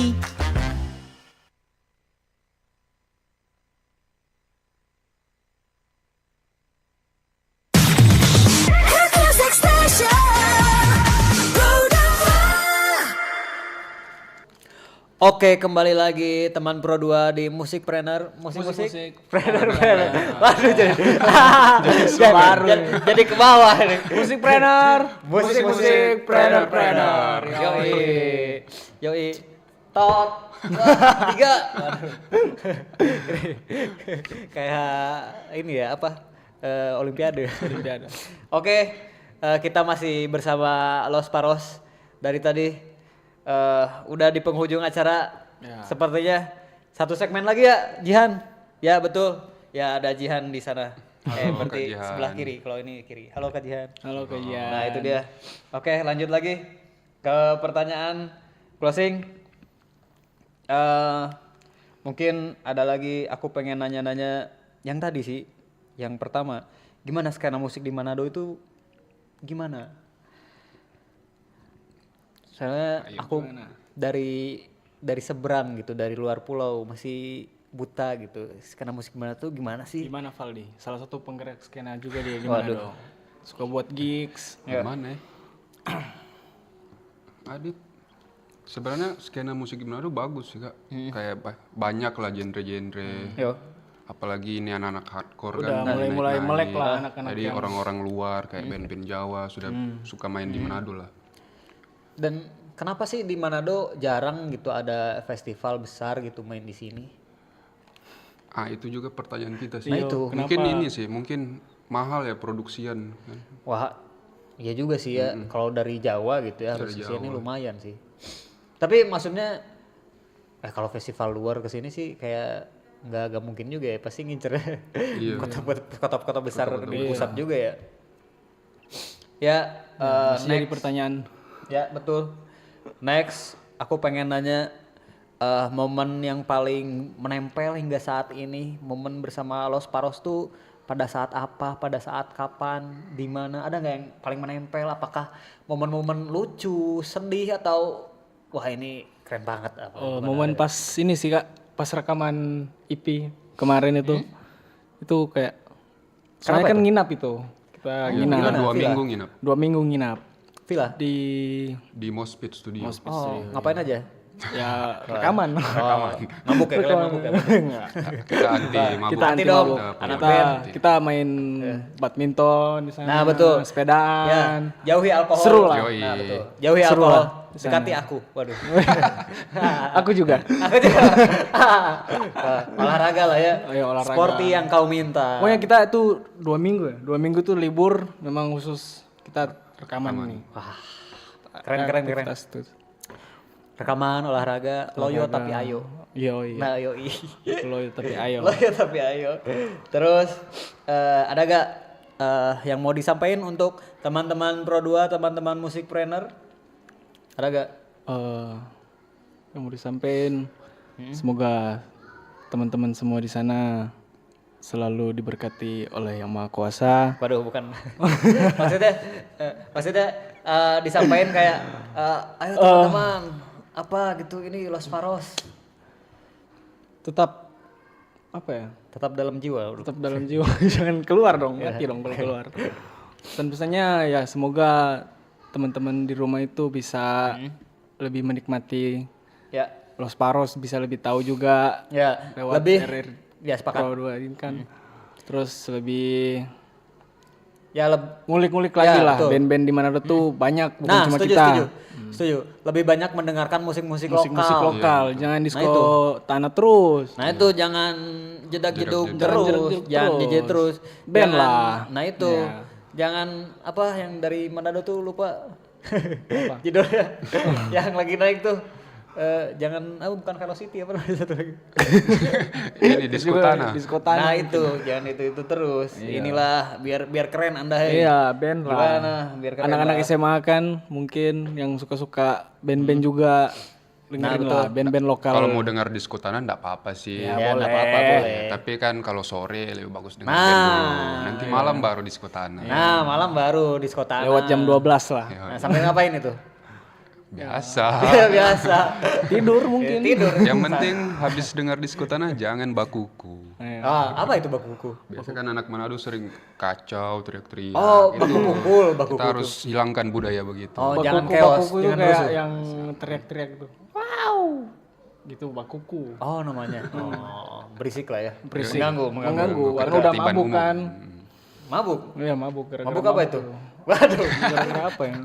Oke, kembali lagi teman Pro 2 di Musikpreneur. Musik. Preneur. Waduh, jadi ke bawah nih. Musikpreneur. Musikpreneur. Yoi. Tot. 3. Kayak ini ya, apa? Olimpiade. Oke, kita masih bersama Los Paros dari tadi. Udah di penghujung acara ya. Sepertinya satu segmen lagi ya, Jihan. Ya betul. Ya ada Jihan di sana. Berarti sebelah kiri. Kalau ini kiri. Halo Kak Jihan. Halo Kak Jihan. Nah itu dia. Oke, lanjut lagi ke pertanyaan closing. Mungkin ada lagi. Aku pengen nanya-nanya yang tadi sih. Yang pertama, gimana skena musik di Manado itu gimana? Soalnya aku dari seberang gitu, dari luar pulau masih buta gitu. Skena musik mana tuh gimana sih? Gimana Valdi? Salah satu penggerak skena juga dia gimana dong? Suka buat gigs. Gimana ya? Adit, sebenarnya skena musik gimana tuh bagus sih Kak. Kayak banyak lah genre-genre. Apalagi ini anak-anak hardcore udah kan. Udah mulai melek lah anak-anak. Jadi orang-orang luar kayak band-band Jawa sudah suka main di Manado lah. Dan kenapa sih di Manado jarang gitu ada festival besar gitu main di sini? Itu juga pertanyaan kita sih. Nah itu. Mungkin ini sih, mungkin mahal ya produksian. Kan? Wah, iya juga sih ya. Kalau dari Jawa gitu ya harus kesini lumayan sih. Tapi maksudnya, kalau festival luar kesini sih kayak nggak mungkin juga ya. Pasti ngincer kota-kota besar di pusat juga ya. Ya, jadi pertanyaan. Ya betul. Next, aku pengen nanya momen yang paling menempel hingga saat ini, momen bersama Los Paros tuh pada saat apa, pada saat kapan, di mana? Ada nggak yang paling menempel? Apakah momen-momen lucu, sedih atau wah ini keren banget? Momen pas ini sih Kak, pas rekaman EP kemarin itu kayak, soalnya kan nginap itu, kita nginap. 2 minggu nginap. Villa di Mospit Studio. Ngapain aja? Ya rekaman. Mabuk ya, kalian mabuk ya? Kita anti mabuk. Kita anti dong. Kita main badminton di sana. Nah betul. Sepedaan. Ya, jauhi alkohol. Seru lah. Nah betul. Jauhi alkohol. Dekati aku. Waduh. Aku juga. Olahraga lah ya. Olahraga. Sporty yang kau minta. Pokoknya kita itu 2 minggu ya. 2 minggu tuh libur memang khusus kita rekaman nih. Wah. Keren. Rekaman, olahraga, loyo tapi ayo. Iya. Nah, yoi. Loyo tapi ayo. Loyo tapi ayo. Terus ada gak yang mau disampaikan untuk teman-teman Pro 2, teman-teman Musikpreneur? Ada gak? Yang mau disampaikan, semoga teman-teman semua di sana selalu diberkati oleh Yang Maha Kuasa. Waduh, bukan. maksudnya disampaikan kayak ayo teman-teman, apa gitu, ini Los Paros. Tetap apa ya? Tetap dalam jiwa. Tetap dalam jiwa. Jangan keluar dong, mati dong kalau keluar. Dan pesannya ya semoga teman-teman di rumah itu bisa lebih menikmati Los Paros, bisa lebih tahu juga lewat lebih sepakat. Pro 2 ini kan. Terus lebih ngulik-ngulik betul. lagi lah, band-band di Manado tuh banyak, bukan cuma kita. Setuju. Lebih banyak mendengarkan musik-musik lokal. Jangan disco tanah terus. Nah itu jangan jedak-jeduk terus, jangan jejet terus. Band lah. Nah itu jangan apa yang dari Manado tuh lupa judulnya yang lagi naik tuh. Jangan, bukan velocity apa namanya satu lagi. Ini Diskotana. Nah itu, jangan itu terus. Inilah biar keren Anda. Iya, band lah. Gimana? Biar keren. Anak-anak SMA kan mungkin yang suka-suka band-band juga dengerin lah band-band lokal. Kalau mau dengar Diskotana enggak apa-apa sih. Ya, boleh. Apa-apa boleh. Tapi kan kalau sore lebih bagus dengar band dulu. Nanti malam baru Diskotana. Nah, malam baru Diskotana. Lewat jam 12 lah. Nah, sampai ngapain itu? Biasa. Biasa. Tidur mungkin. Tidur. Yang penting habis dengar Diskotana jangan bakuku. Apa itu bakuku? Biasa kan anak Manado sering kacau, teriak-teriak. Oh, gitu. bakuku. Kita harus hilangkan budaya begitu. Oh, jangan chaos, bakuku jangan kayak rusuh. yang teriak-teriak gitu. Wow. Gitu bakuku. Oh, namanya. Oh, berisik lah ya. Berisik. Mengganggu. Karena udah Ketertiban mabuk umum. kan. Mabuk. Iya, mabuk gara-gara. Mabuk apa itu? Waduh, Gara-gara apa ya?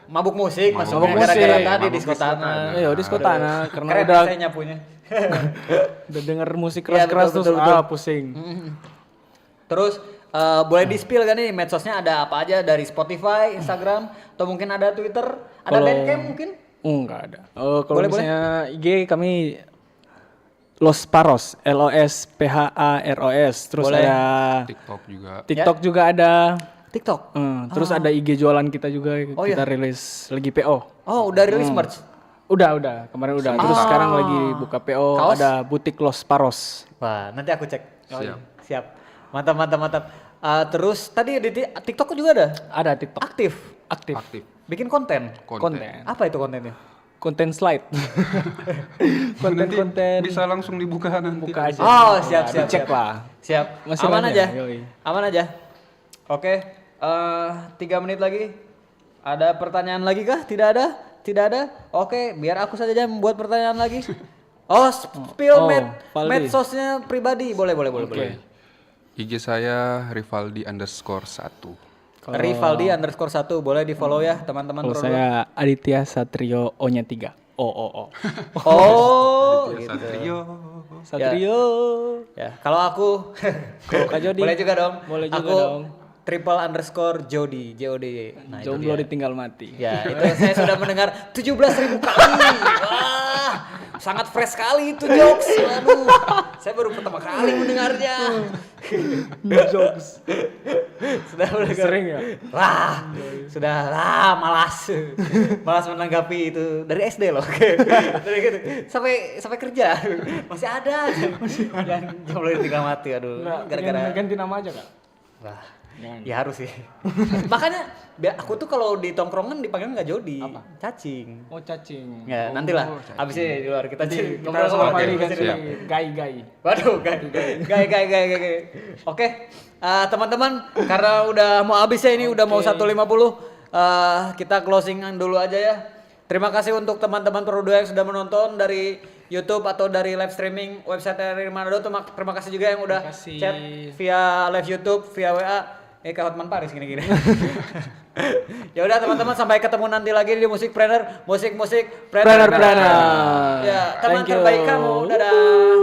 mabuk musik masuknya Mabuk gara-gara musik. tadi Mabuk Diskotana. Iya, Diskotana karena Keren udah saya nyapunya. udah denger musik Iya, keras-keras betul, terus betul. pusing. Terus boleh di-spill kan nih medsosnya ada apa aja dari Spotify, Instagram, atau mungkin ada Twitter, ada Kalau- Bandcamp mungkin? Enggak ada. Kalau Boleh, misalnya IG kami Los Paros, LOSPHAROS. Terus Boleh. ada TikTok juga. TikTok juga ada. TikTok. Terus ada IG jualan kita juga Oh, kita iya. rilis lagi PO. Oh, udah rilis merch. Udah, kemarin udah. Terus sekarang lagi buka PO Kaos? ada butik Los Paros. Wah, nanti aku cek. Siap. Siap. Mantap. Terus tadi di TikTok juga ada? Ada TikTok. Aktif. Aktif. Bikin konten. Konten. Apa itu kontennya? Konten slide. Konten-konten. Bisa langsung dibuka nanti. Buka aja. Oh, siap. Cek lah. Siap. Masih Aman banyak, aja. yoi. Aman aja. Oke. 3 menit lagi. Ada pertanyaan lagi kah? Tidak ada? Tidak ada? Oke, biar aku saja yang membuat pertanyaan lagi. Oh, spill Valdi. medsosnya pribadi. Boleh. IG saya Rivaldi_1. Rivaldi _1 boleh di follow ya teman-teman. Kalau Pro saya Aditya Satrio O-nya 3. O. Oh, gitu. Satrio. Ya, kalau aku Kalau Kak Jody. boleh juga dong. Boleh juga aku dong. _Jody, JOD. Nah, itu Jomblo dia. ditinggal mati. Ya, itu saya sudah mendengar 17.000 kali. Wah, sangat fresh sekali itu jokes. Aduh, saya baru pertama kali mendengarnya. Jokes. Sudah mendengar. Sering ya? Wah, sudah malas menanggapi itu dari SD loh. Dari gitu. Sampai kerja masih ada. Yang jomblo ditinggal mati. Aduh, gara-gara ganti nama aja Kak. wah. Ya harus sih. Makanya aku tuh kalau di tongkrongan dipanggil nggak Jody, cacing. Oh cacing. Ya nantilah. Abis ini di luar kita Ngobrol sama Oke, Fahri ganti siap. Gai. Waduh, gay. Oke, teman-teman, karena udah mau habis ya ini udah mau 1.50, kita closing dulu aja ya. Terima kasih untuk teman-teman Pro2 yang sudah menonton dari YouTube atau dari live streaming website RRI Manado. Terima kasih juga yang udah chat via live YouTube, via WA. Ke Hotman Paris gini-gini. Ya udah teman-teman, sampai ketemu nanti lagi di Musik Planner. Musik Planner. Planner. Ya, teman Thank you. terbaik kamu. Dadah.